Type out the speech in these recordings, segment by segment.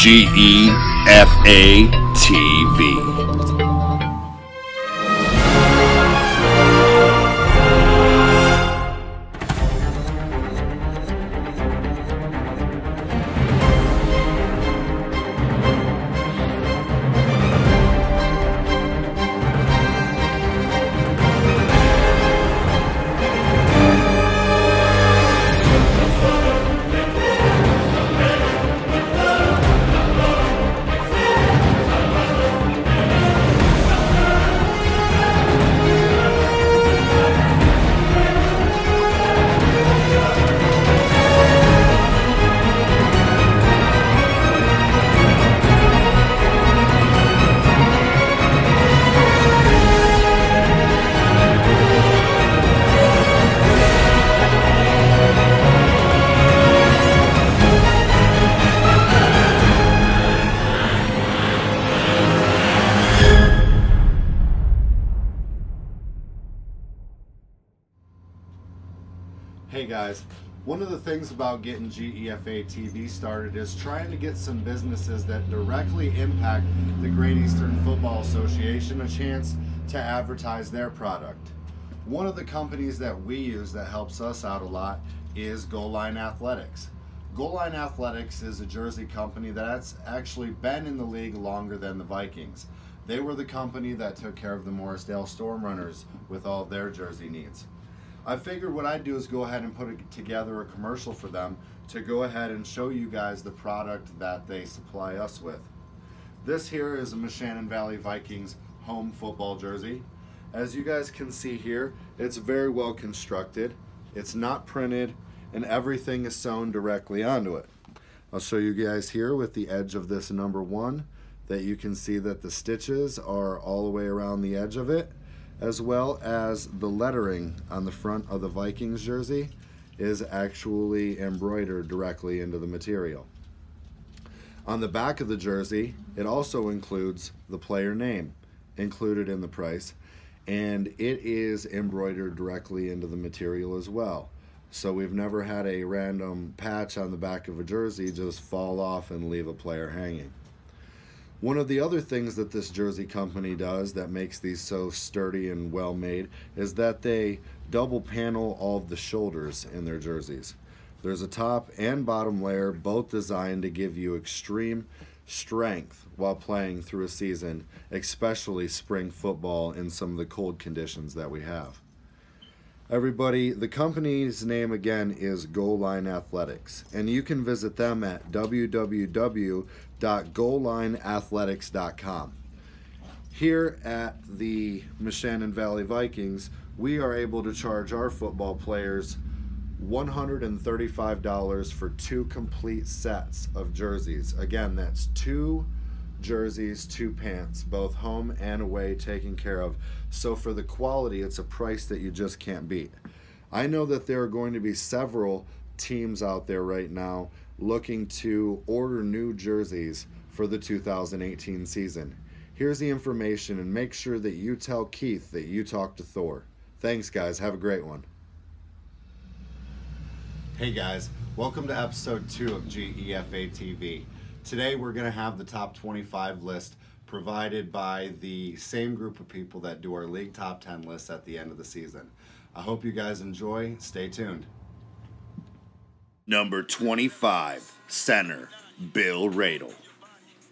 GEFA TV. Hey guys, one of the things about getting GEFA TV started is trying to get some businesses that directly impact the Great Eastern Football Association a chance to advertise their product. One of the companies that we use that helps us out a lot is Goal Line Athletics. Goal Line Athletics is a jersey company that's actually been in the league longer than the Vikings. They were the company that took care of the Morrisdale Storm Runners with all of their jersey needs. I figured what I'd do is go ahead and put together a commercial for them to go ahead and show you guys the product that they supply us with. This here is a Moshannon Valley Vikings home football jersey. As you guys can see here, it's very well constructed. It's not printed and everything is sewn directly onto it. I'll show you guys here with the edge of this number 1 that you can see that the stitches are all the way around the edge of it, as well as the lettering on the front of the Vikings jersey is actually embroidered directly into the material. On the back of the jersey, it also includes the player name included in the price, and it is embroidered directly into the material as well. So we've never had a random patch on the back of a jersey just fall off and leave a player hanging. One of the other things that this jersey company does that makes these so sturdy and well made is that they double panel all of the shoulders in their jerseys. There's a top and bottom layer, both designed to give you extreme strength while playing through a season, especially spring football in some of the cold conditions that we have. Everybody, the company's name again is Goal Line Athletics, and you can visit them at www.goallineathletics.com. Here at the Moshannon Valley Vikings, we are able to charge our football players $135 for 2 complete sets of jerseys. Again, that's 2 jerseys, 2 pants, both home and away, taken care of. So for the quality, it's a price that you just can't beat. I know that there are going to be several teams out there right now looking to order new jerseys for the 2018 season. Here's the information, and make sure that you tell Keith that you talked to Thor. Thanks guys, have a great one. Hey guys, welcome to episode 2 of GEFA TV. Today we're going to have the top 25 list provided by the same group of people that do our league top 10 lists at the end of the season. I hope you guys enjoy. Stay tuned. Number 25, center, Bill Radel,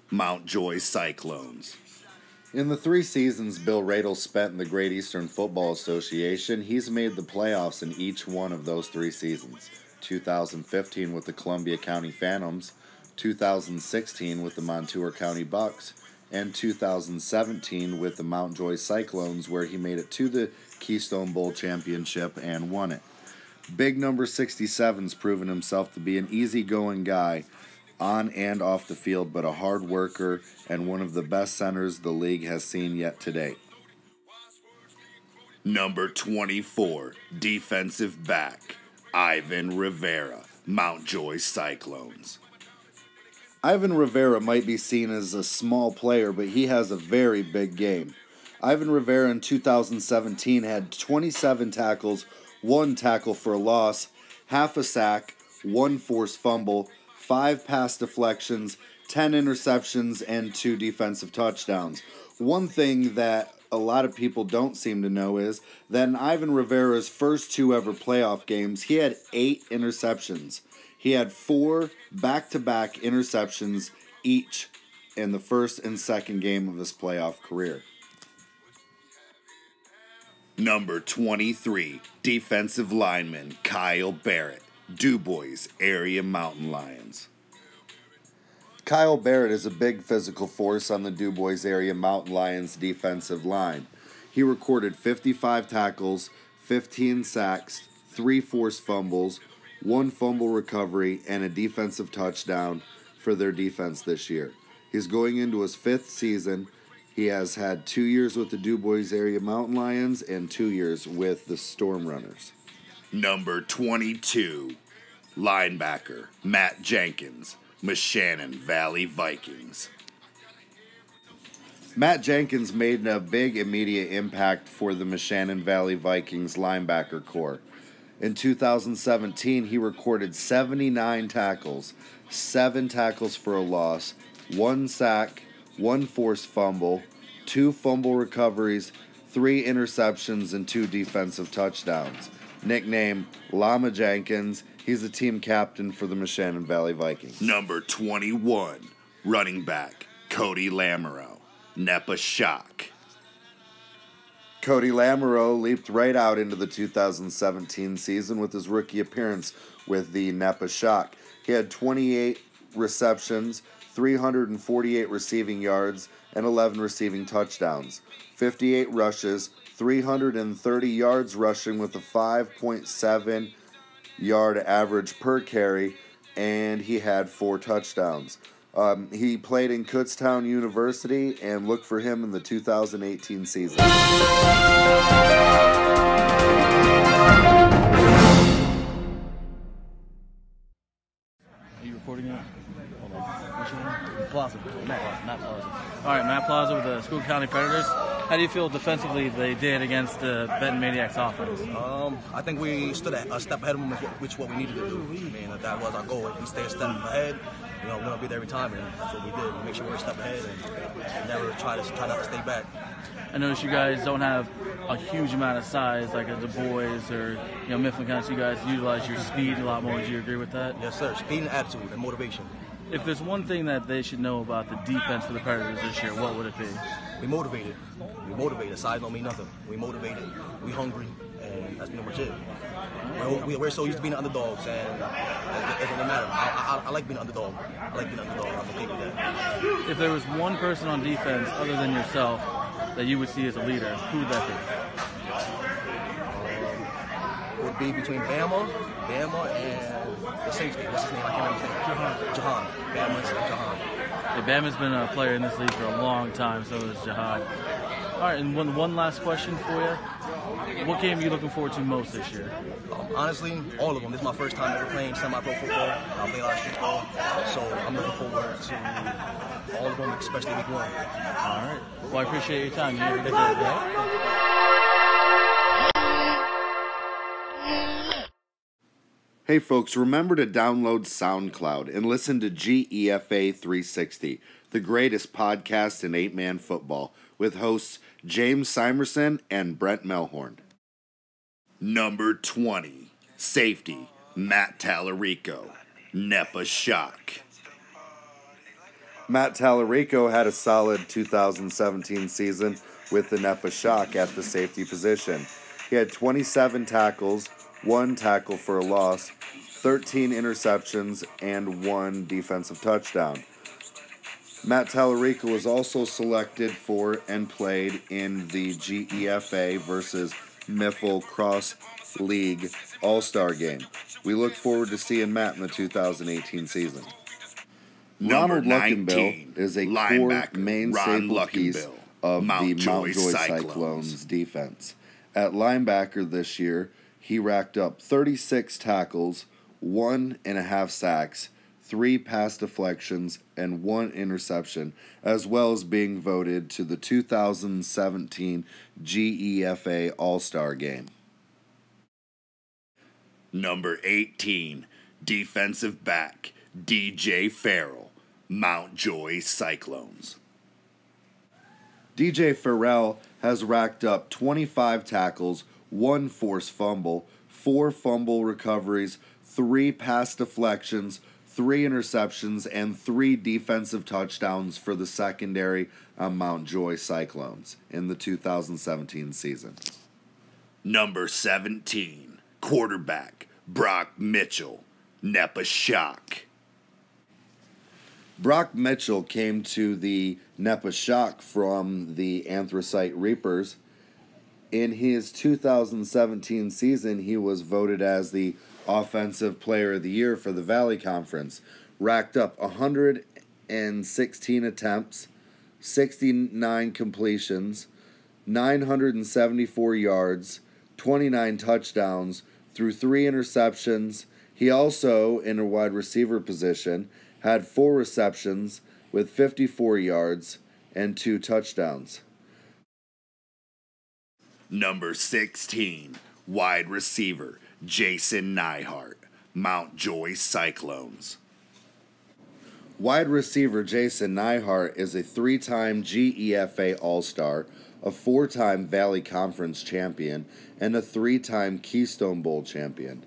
Mountjoy Cyclones. In the 3 seasons Bill Radel spent in the Great Eastern Football Association, he's made the playoffs in each one of those 3 seasons. 2015 with the Columbia County Phantoms, 2016 with the Montour County Bucks, and 2017 with the Mountjoy Cyclones, where he made it to the Keystone Bowl Championship and won it. Big number 67's proven himself to be an easygoing guy on and off the field, but a hard worker and one of the best centers the league has seen yet to date. Number 24, defensive back, Ivan Rivera, Mountjoy Cyclones. Ivan Rivera might be seen as a small player, but he has a very big game. Ivan Rivera in 2017 had 27 tackles, 1 tackle for a loss, half a sack, 1 forced fumble, 5 pass deflections, 10 interceptions, and 2 defensive touchdowns. One thing that a lot of people don't seem to know is that in Ivan Rivera's first 2 ever playoff games, he had 8 interceptions. He had 4 back-to-back interceptions each in the first and second game of his playoff career. Number 23, defensive lineman Kyle Barrett, DuBois Area Mountain Lions. Kyle Barrett is a big physical force on the DuBois Area Mountain Lions defensive line. He recorded 55 tackles, 15 sacks, 3 forced fumbles, 1 fumble recovery, and a defensive touchdown for their defense this year. He's going into his 5th season. He has had 2 years with the DuBois Area Mountain Lions and 2 years with the Storm Runners. Number 22, linebacker Matt Jenkins, Moshannon Valley Vikings. Matt Jenkins made a big immediate impact for the Moshannon Valley Vikings linebacker corps. In 2017, he recorded 79 tackles, 7 tackles for a loss, 1 sack, 1 forced fumble, 2 fumble recoveries, 3 interceptions, and 2 defensive touchdowns. Nicknamed Llama Jenkins, he's the team captain for the Moshannon Valley Vikings. Number 21, running back Cody Lamoureux, Nepa Shock. Cody Lamoureux leaped right out into the 2017 season with his rookie appearance with the Nepa Shock. He had 28 receptions, 348 receiving yards, and 11 receiving touchdowns, 58 rushes, 330 yards rushing with a 5.7 yard average per carry, and he had 4 touchdowns. He played in Kutztown University, and look for him in the 2018 season. Are you recording it? Hold on. What's your name? Plaza. Matt Plaza. All right, Matt Plaza with the Schuylkill County Predators. How do you feel defensively they did against the Benton Maniacs offense? I think we stood a step ahead of them, which what we needed to do. I mean, that was our goal. If we stay a step ahead, we're going to be there every time, and that's what we did. We make sure we're a step ahead and never try not to stay back. I notice you guys don't have a huge amount of size like a DuBois or Mifflin County. So you guys utilize your speed a lot more. Do you agree with that? Yes, sir. Speed and attitude and motivation. If there's one thing that they should know about the defense for the Predators this year, what would it be? We motivated. We motivated. Size don't mean nothing. We motivated. We hungry, and that's pretty much it. We're so used to being underdogs, and it doesn't matter. I like being an underdog. I like being an underdog. I'm okay with that. If there was one person on defense other than yourself that you would see as a leader, who would that be? Would be between Bama and the safety. What's his name? I can't remember his name. Jahan. Bama and Jahan. Yeah, Bama's been a player in this league for a long time, so is Jahan. All right, and one last question for you. What game are you looking forward to most this year? Honestly, all of them. This is my first time ever playing semi-pro football. I play a lot of street ball, so I'm looking forward to all of them, especially week 1. All right. Well, I appreciate your time. You have a good day. Hey folks, remember to download SoundCloud and listen to GEFA 360, the greatest podcast in 8-man football, with hosts James Simerson and Brent Melhorn. Number 20, safety Matt Tallarico, Nepa Shock. Matt Tallarico had a solid 2017 season with the Nepa Shock at the safety position. He had 27 tackles, 1 tackle for a loss, 13 interceptions, and 1 defensive touchdown. Matt Tallarico was also selected for and played in the GEFA versus Miffle Cross League All-Star Game. We look forward to seeing Matt in the 2018 season. Number Ronald 19, Luckenbill is a core linebacker main Ron staple piece Luckenbill, of the Mountjoy Mountjoy Cyclones defense. At linebacker this year, he racked up 36 tackles, 1.5 sacks, 3 pass deflections, and 1 interception, as well as being voted to the 2017 GEFA All-Star Game. Number 18, defensive back DJ Farrell, Mount Joy Cyclones. DJ Farrell has racked up 25 tackles, 1 forced fumble, 4 fumble recoveries, 3 pass deflections, 3 interceptions, and 3 defensive touchdowns for the secondary on Mount Joy Cyclones in the 2017 season. Number 17, quarterback Brock Mitchell, Nepa Shock. Brock Mitchell came to the Nepa Shock from the Anthracite Reapers. In his 2017 season, he was voted as the Offensive Player of the Year for the Valley Conference. Racked up 116 attempts, 69 completions, 974 yards, 29 touchdowns, threw 3 interceptions. He also, in a wide receiver position, had 4 receptions with 54 yards and 2 touchdowns. Number 16, wide receiver Jason Neihart, Mount Joy Cyclones. Wide receiver Jason Neihart is a 3-time GEFA All-Star, a 4-time Valley Conference champion, and a 3-time Keystone Bowl champion.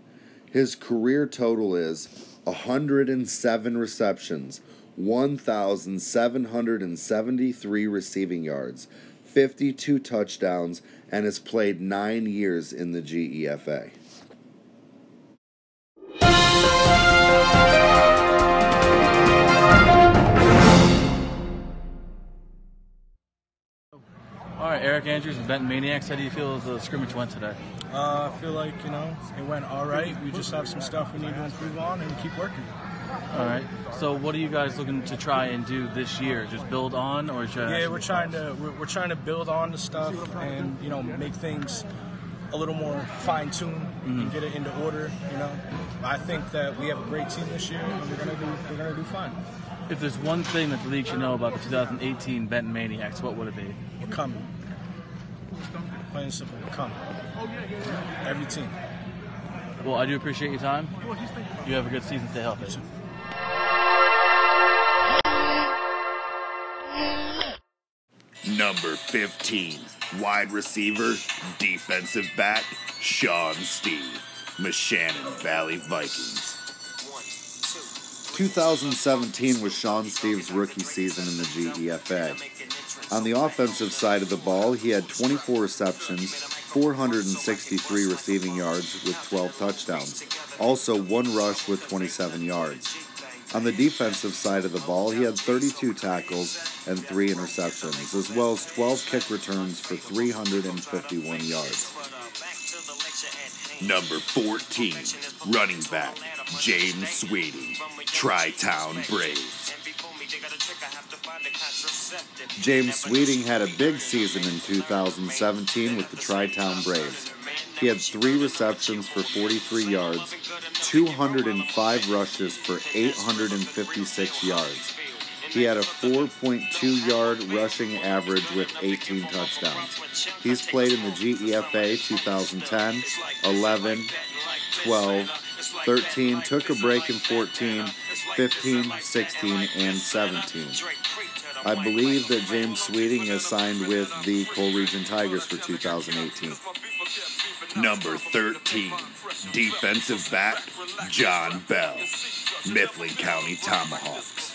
His career total is 107 receptions, 1,773 receiving yards, 52 touchdowns, and has played 9 years in the GEFA. All right, Eric Andrews and Benton Maniacs. How do you feel as the scrimmage went today? I feel like, it went all right. We just have some stuff we need to improve on and keep working. All right. So what are you guys looking to try and do this year? Just build on, or we're trying to build on the stuff and make things a little more fine-tuned and get it into order. I think that we have a great team this year and we're gonna do fine. If there's one thing that the league should know about the 2018 Benton Maniacs, what would it be? We're coming. Plain and simple, we're coming. Every team. Well, I do appreciate your time. You have a good season. Stay healthy. Number 15, wide receiver, defensive back, Sean Steve, Moshannon Valley Vikings. 2017 was Sean Steve's rookie season in the GEFA. On the offensive side of the ball, he had 24 receptions, 463 receiving yards with 12 touchdowns, also 1 rush with 27 yards. On the defensive side of the ball, he had 32 tackles and 3 interceptions, as well as 12 kick returns for 351 yards. Number 14, running back, James Sweeting, Tri-Town Braves. James Sweeting had a big season in 2017 with the Tri-Town Braves. He had 3 receptions for 43 yards, 205 rushes for 856 yards. He had a 4.2-yard rushing average with 18 touchdowns. He's played in the GEFA 2010, 11, 12, 13, took a break in 14, 15, 16, and 17. I believe that James Sweeting has signed with the Coal Region Tigers for 2018. Number 13, defensive back, John Bell, Mifflin County Tomahawks.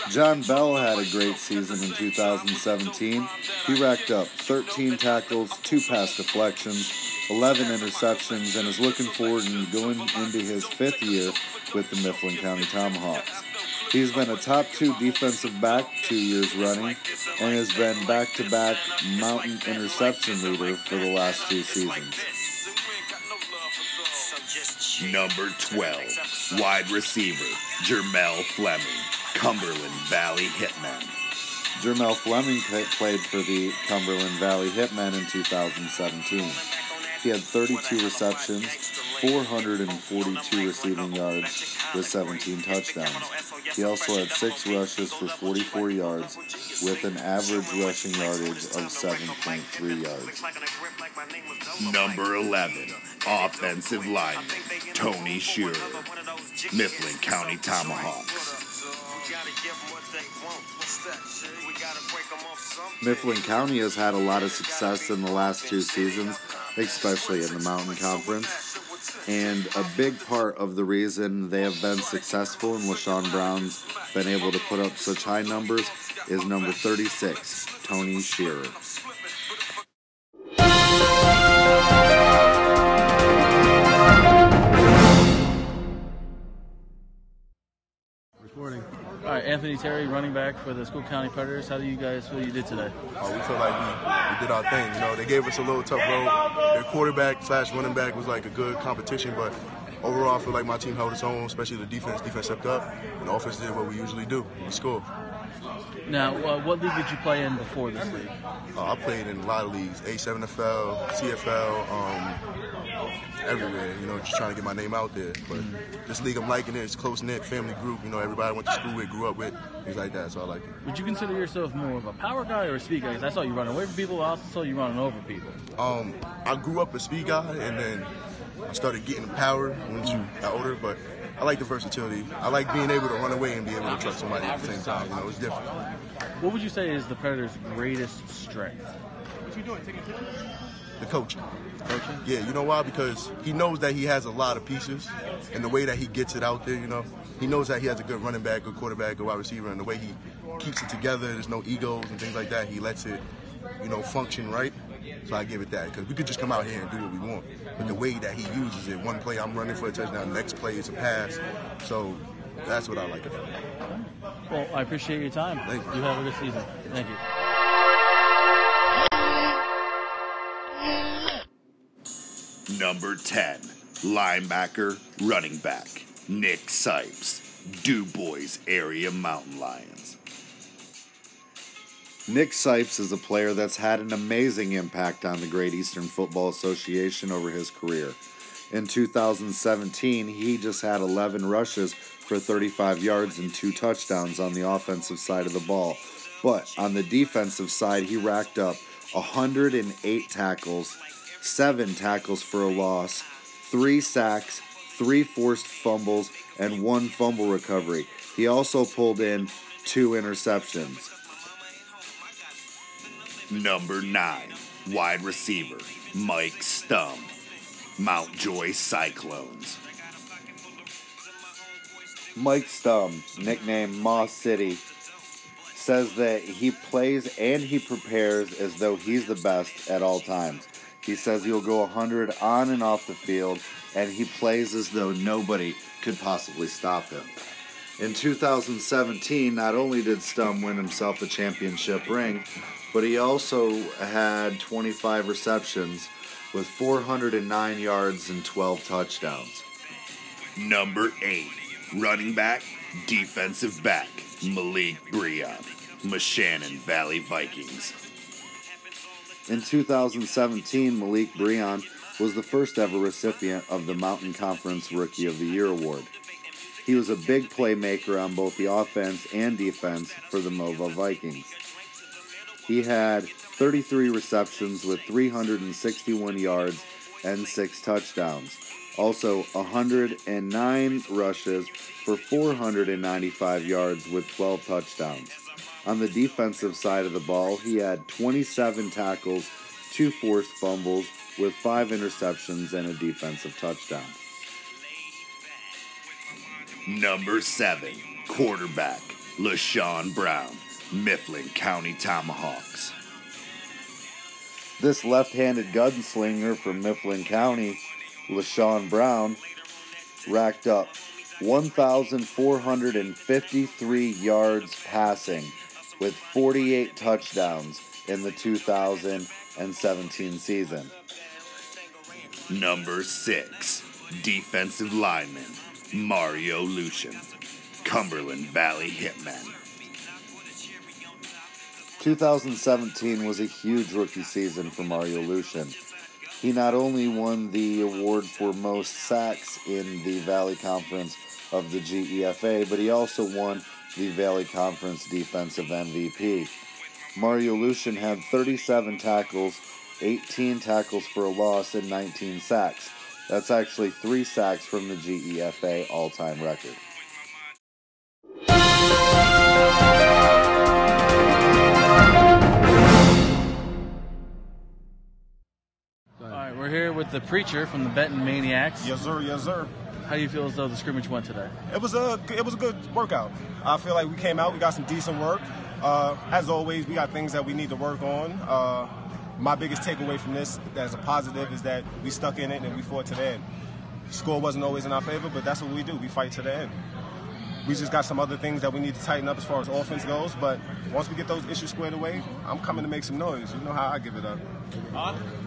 John Bell had a great season in 2017. He racked up 13 tackles, 2 pass deflections, 11 interceptions, and is looking forward to going into his 5th year with the Mifflin County Tomahawks. He's been a top 2 defensive back 2 years running and has been back-to-back mountain interception leader for the last 2 seasons. Number 12, wide receiver, Jermel Fleming, Cumberland Valley Hitmen. Jermel Fleming played for the Cumberland Valley Hitmen in 2017. He had 32 receptions, 442 receiving yards with 17 touchdowns. He also had 6 rushes for 44 yards with an average rushing yardage of 7.3 yards. Number 11, offensive lineman, Tony Shearer, Mifflin County Tomahawks. Mifflin County has had a lot of success in the last 2 seasons, especially in the Mountain Conference. And a big part of the reason they have been successful and LaShawn Brown's been able to put up such high numbers is number 36, Tony Shearer. Reporting. All right, Anthony Terry, running back for the School County Predators. How do you guys feel you did today? We feel like we did our thing. You know, they gave us a little tough road. Their quarterback / running back was like a good competition, but overall, I feel like my team held its own, especially the defense. Defense stepped up, and the offense did what we usually do. We scored. Now, what league did you play in before this league? I played in a lot of leagues, A7FL, CFL, everywhere, you know, just trying to get my name out there. But this league, I'm liking it. It's close-knit, family group, you know, everybody I went to school with, grew up with, things like that, so I like it. Would you consider yourself more of a power guy or a speed guy? 'Cause I saw you running away from people, I also saw you running over people. I grew up a speed guy, and then I started getting power when you got older, but I like the versatility. I like being able to run away and be able to trust somebody at the same time. You know, it's different. What would you say is the Predators' greatest strength? The coaching. Coaching? Yeah, you know why? Because he knows that he has a lot of pieces, and the way that he gets it out there, you know, he knows that he has a good running back, good quarterback, good wide receiver, and the way he keeps it together, there's no egos and things like that. He lets it, you know, function right. So I give it that, because we could just come out here and do what we want. But the way that he uses it, one play I'm running for a touchdown, next play is a pass. So that's what I like about it. Well, I appreciate your time. Thank you. You have a good season. Thank you. Number 10, linebacker, running back, Nick Sipes, DuBois Area Mountain Lions. Nick Sipes is a player that's had an amazing impact on the Great Eastern Football Association over his career. In 2017, he just had 11 rushes for 35 yards and 2 touchdowns on the offensive side of the ball. But on the defensive side, he racked up 108 tackles, 7 tackles for a loss, 3 sacks, 3 forced fumbles, and 1 fumble recovery. He also pulled in 2 interceptions. Number 9, wide receiver, Mike Stum, Mountjoy Cyclones. Mike Stum, nicknamed Moss City, says that he plays and he prepares as though he's the best at all times. He says he'll go 100 on and off the field, and he plays as though nobody could possibly stop him. In 2017, not only did Stum win himself a championship ring, but he also had 25 receptions with 409 yards and 12 touchdowns. Number 8, running back, defensive back, Malik Breon, Moshannon Valley Vikings. In 2017, Malik Breon was the first ever recipient of the Mountain Conference Rookie of the Year award. He was a big playmaker on both the offense and defense for the Mova Vikings. He had 33 receptions with 361 yards and 6 touchdowns. Also, 109 rushes for 495 yards with 12 touchdowns. On the defensive side of the ball, he had 27 tackles, 2 forced fumbles with 5 interceptions and a defensive touchdown. Number 7, quarterback, LaShawn Brown, Mifflin County Tomahawks. This left-handed gunslinger from Mifflin County, LaShawn Brown, racked up 1,453 yards passing with 48 touchdowns in the 2017 season. Number 6, defensive lineman, Mario Lucian, Cumberland Valley Hitmen. 2017 was a huge rookie season for Mario Lucian. He not only won the award for most sacks in the Valley Conference of the GEFA, but he also won the Valley Conference Defensive MVP. Mario Lucian had 37 tackles, 18 tackles for a loss, and 19 sacks. That's actually 3 sacks from the GEFA all-time record. Alright, we're here with the preacher from the Benton Maniacs. Yes, sir. Yes, sir. How do you feel as though the scrimmage went today? It was a good workout. I feel like we came out, we got some decent work. As always, we got things that we need to work on. My biggest takeaway from this, as a positive, is that we stuck in it and we fought to the end. Score wasn't always in our favor, but that's what we do. We fight to the end. We just got some other things that we need to tighten up as far as offense goes, but once we get those issues squared away, I'm coming to make some noise. You know how I give it up.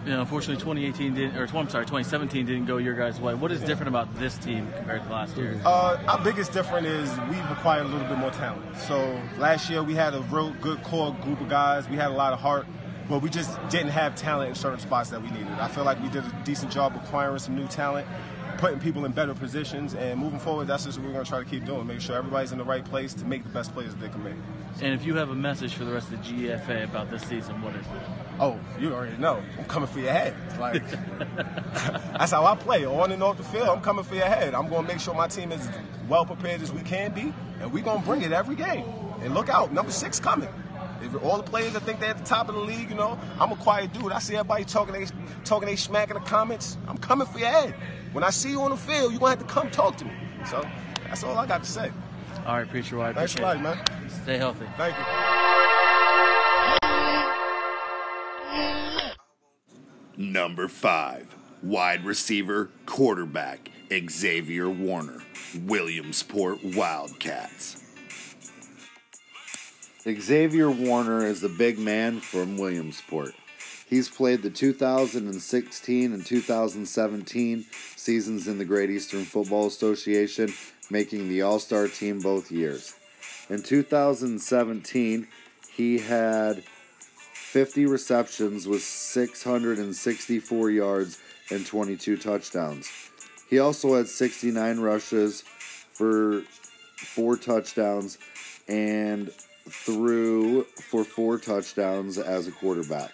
Unfortunately, 2017 didn't go your guys' way. What is different about this team compared to last year? Our biggest difference is we've acquired a little bit more talent. So last year we had a real good core group of guys. We had a lot of heart, but we just didn't have talent in certain spots that we needed. I feel like we did a decent job acquiring some new talent, putting people in better positions, and moving forward, that's just what we're going to try to keep doing. Make sure everybody's in the right place to make the best players that they can make. And if you have a message for the rest of the GFA about this season, what is it? Oh, you already know. I'm coming for your head. Like, that's how I play. On and off the field, I'm coming for your head. I'm going to make sure my team is well prepared as we can be, and we're going to bring it every game. And look out, number 6 coming. If all the players that think they're at the top of the league, you know, I'm a quiet dude. I see everybody talking they smack in the comments. I'm coming for your head. When I see you on the field, you're going to have to come talk to me. So that's all I got to say. All right, Preacher White. Thanks a lot, man. Stay healthy. Thank you. Number 5, wide receiver, quarterback, Xavier Warner, Williamsport Wildcats. Xavier Warner is a big man from Williamsport. He's played the 2016 and 2017 seasons in the Great Eastern Football Association, making the All-Star team both years. In 2017, he had 50 receptions with 664 yards and 22 touchdowns. He also had 69 rushes for 4 touchdowns and threw for 4 touchdowns as a quarterback.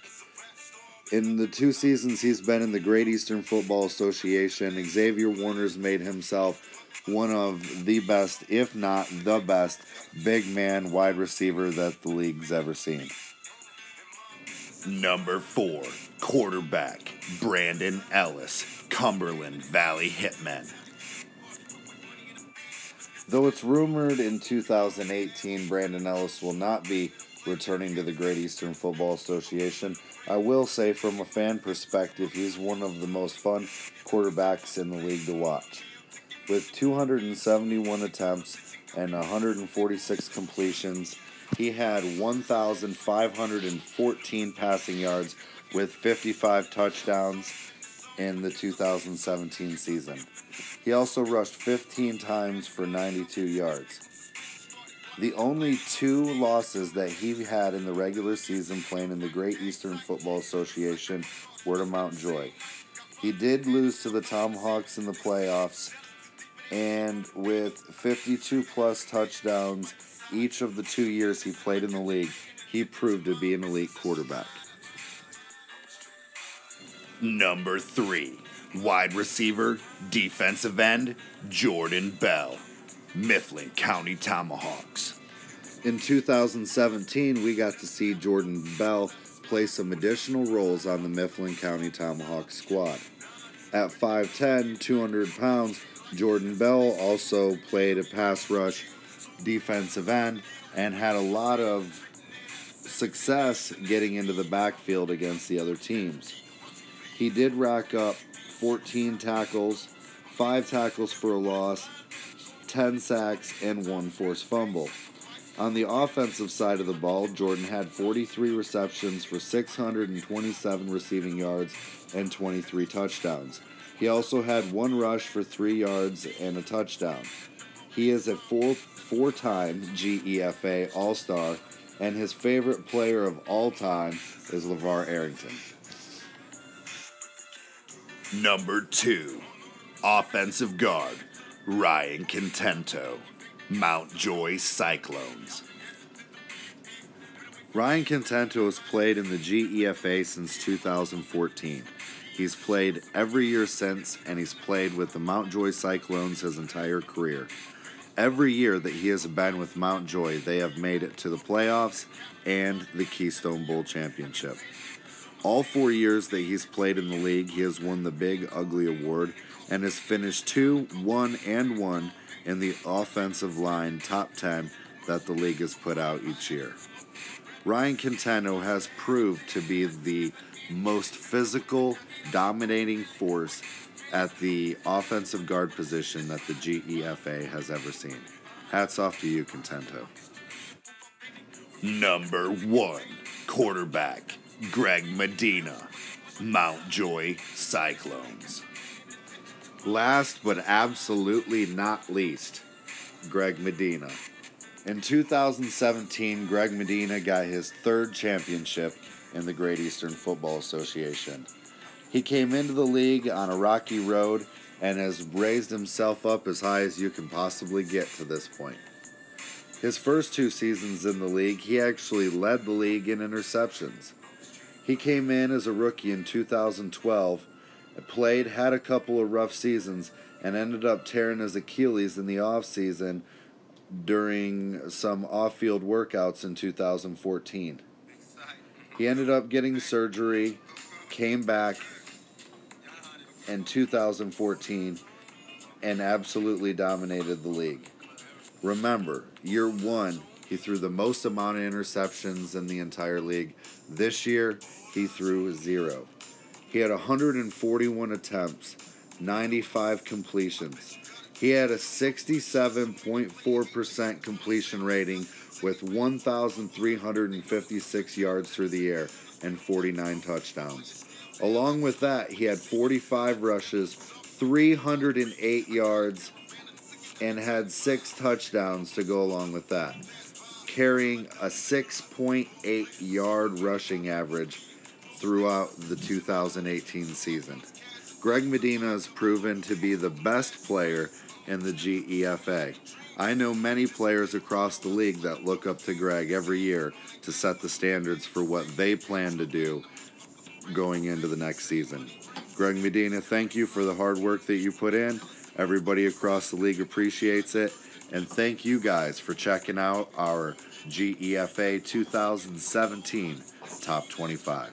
In the 2 seasons he's been in the Great Eastern Football Association, Xavier Warner's made himself one of the best, if not the best, big man wide receiver that the league's ever seen. Number 4, quarterback, Brandon Ellis, Cumberland Valley Hitmen. Though it's rumored in 2018 Brandon Ellis will not be returning to the Great Eastern Football Association, I will say from a fan perspective, he's one of the most fun quarterbacks in the league to watch. With 271 attempts and 146 completions, he had 1,514 passing yards with 55 touchdowns in the 2017 season. He also rushed 15 times for 92 yards. The only 2 losses that he had in the regular season playing in the Great Eastern Football Association were to Mountjoy. He did lose to the Tomahawks in the playoffs, and with 52-plus touchdowns each of the 2 years he played in the league, he proved to be an elite quarterback. Number 3, wide receiver, defensive end, Jordan Bell, Mifflin County Tomahawks. In 2017, we got to see Jordan Bell play some additional roles on the Mifflin County Tomahawks squad. At 5'10", 200 pounds, Jordan Bell also played a pass rush defensive end and had a lot of success getting into the backfield against the other teams. He did rack up 14 tackles, 5 tackles for a loss, 10 sacks, and 1 forced fumble. On the offensive side of the ball, Jordan had 43 receptions for 627 receiving yards and 23 touchdowns. He also had 1 rush for 3 yards and a touchdown. He is a four-time GEFA All-Star, and his favorite player of all time is LeVar Arrington. Number 2, offensive guard, Ryan Contento, Mountjoy Cyclones. Ryan Contento has played in the GEFA since 2014. He's played every year since, and he's played with the Mountjoy Cyclones his entire career. Every year that he has been with Mountjoy, they have made it to the playoffs and the Keystone Bowl Championship. All 4 years that he's played in the league, he has won the Big Ugly Award and has finished 2-1-1 in the offensive line top 10 that the league has put out each year. Ryan Contento has proved to be the most physical, dominating force at the offensive guard position that the GEFA has ever seen. Hats off to you, Contento. Number 1, quarterback, Greg Medina, Mountjoy Cyclones. Last but absolutely not least, Greg Medina. In 2017, Greg Medina got his 3rd championship in the Great Eastern Football Association. He came into the league on a rocky road and has raised himself up as high as you can possibly get to this point. His first 2 seasons in the league, he actually led the league in interceptions. He came in as a rookie in 2012, played, had a couple of rough seasons, and ended up tearing his Achilles in the offseason during some off-field workouts in 2014. He ended up getting surgery, came back in 2014, and absolutely dominated the league. Remember, year 1, he threw the most amount of interceptions in the entire league. This year, he threw 0. He had 141 attempts, 95 completions. He had a 67.4% completion rating with 1,356 yards through the air and 49 touchdowns. Along with that, he had 45 rushes, 308 yards, and had 6 touchdowns to go along with that, carrying a 6.8 yard rushing average throughout the 2018 season. Greg Medina has proven to be the best player in the GEFA. I know many players across the league that look up to Greg every year to set the standards for what they plan to do going into the next season. Greg Medina, thank you for the hard work that you put in. Everybody across the league appreciates it. And thank you guys for checking out our GEFA 2017 Top 25.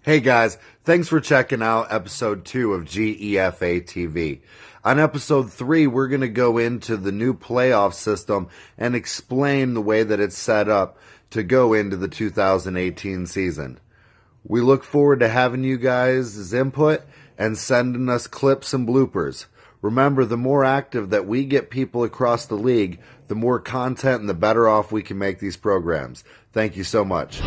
Hey guys, thanks for checking out episode 2 of GEFA TV. On episode 3, we're going to go into the new playoff system and explain the way that it's set up to go into the 2018 season. We look forward to having you guys' input and sending us clips and bloopers. Remember, the more active that we get people across the league, the more content and the better off we can make these programs. Thank you so much.